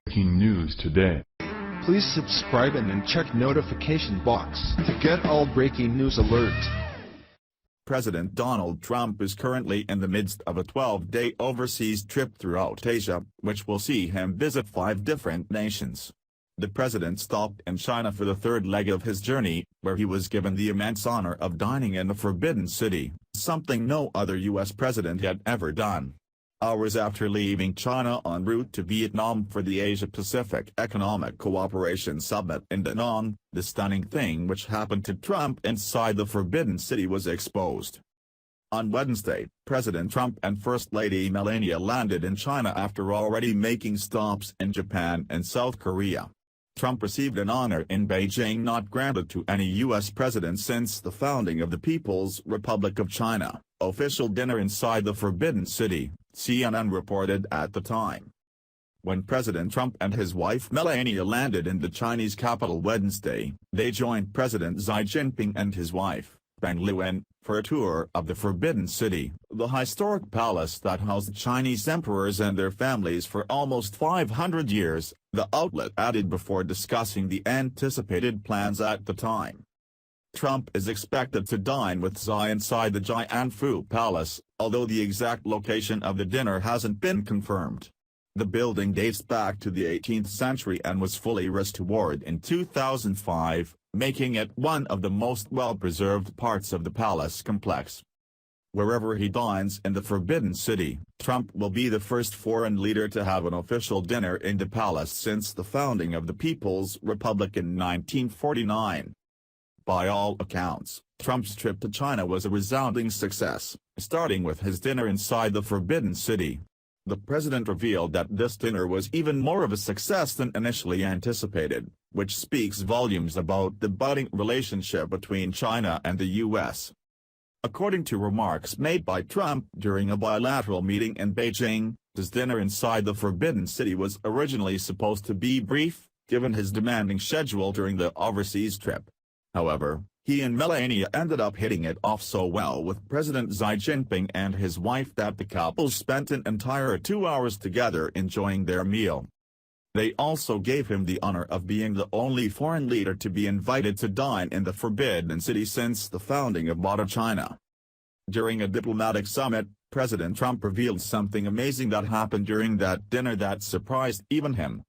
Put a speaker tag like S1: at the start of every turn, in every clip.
S1: Breaking news today.
S2: Please subscribe and then check notification box to get all breaking news alerts.
S3: President Donald Trump is currently in the midst of a 12-day overseas trip throughout Asia, which will see him visit 5 different nations. The president stopped in China for the third leg of his journey, where he was given the immense honor of dining in the Forbidden City, something no other U.S. president had ever done. Hours after leaving China en route to Vietnam for the Asia-Pacific Economic Cooperation Summit in Da Nang, the stunning thing which happened to Trump inside the Forbidden City was exposed. On Wednesday, President Trump and First Lady Melania landed in China after already making stops in Japan and South Korea. Trump received an honor in Beijing not granted to any U.S. president since the founding of the People's Republic of China. Official dinner inside the Forbidden City, CNN reported at the time. When President Trump and his wife Melania landed in the Chinese capital Wednesday, they joined President Xi Jinping and his wife, Peng Liyuan, for a tour of the Forbidden City, the historic palace that housed Chinese emperors and their families for almost 500 years, the outlet added before discussing the anticipated plans at the time. Trump is expected to dine with Xi inside the Jianfu Palace, although the exact location of the dinner hasn't been confirmed. The building dates back to the 18th century and was fully restored in 2005, making it one of the most well-preserved parts of the palace complex. Wherever he dines in the Forbidden City, Trump will be the first foreign leader to have an official dinner in the palace since the founding of the People's Republic in 1949. By all accounts, Trump's trip to China was a resounding success, starting with his dinner inside the Forbidden City. The president revealed that this dinner was even more of a success than initially anticipated, which speaks volumes about the budding relationship between China and the U.S. According to remarks made by Trump during a bilateral meeting in Beijing, his dinner inside the Forbidden City was originally supposed to be brief, given his demanding schedule during the overseas trip. However, he and Melania ended up hitting it off so well with President Xi Jinping and his wife that the couple spent an entire 2 hours together enjoying their meal. They also gave him the honor of being the only foreign leader to be invited to dine in the Forbidden City since the founding of modern China. During a diplomatic summit, President Trump revealed something amazing that happened during that dinner that surprised even him.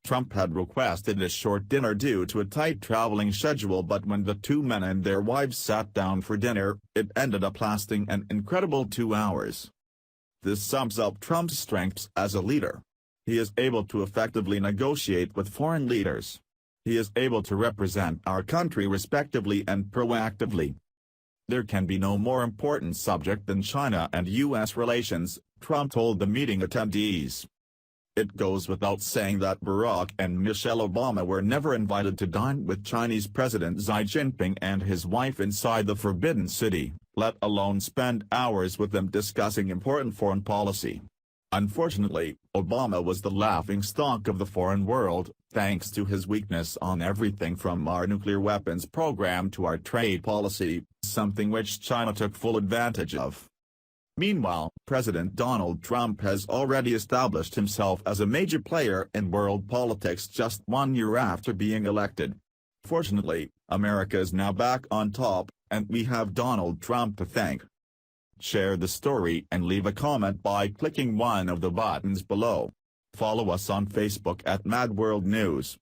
S3: Trump had requested a short dinner due to a tight traveling schedule, but when the two men and their wives sat down for dinner, it ended up lasting an incredible 2 hours. This sums up Trump's strengths as a leader. He is able to effectively negotiate with foreign leaders. He is able to represent our country respectively and proactively. There can be no more important subject than China and U.S. relations, Trump told the meeting attendees. It goes without saying that Barack and Michelle Obama were never invited to dine with Chinese President Xi Jinping and his wife inside the Forbidden City, let alone spend hours with them discussing important foreign policy. Unfortunately, Obama was the laughingstock of the foreign world, thanks to his weakness on everything from our nuclear weapons program to our trade policy, something which China took full advantage of. Meanwhile, President Donald Trump has already established himself as a major player in world politics just 1 year after being elected. Fortunately, America is now back on top, and we have Donald Trump to thank. Share the story and leave a comment by clicking one of the buttons below. Follow us on Facebook at Mad World News.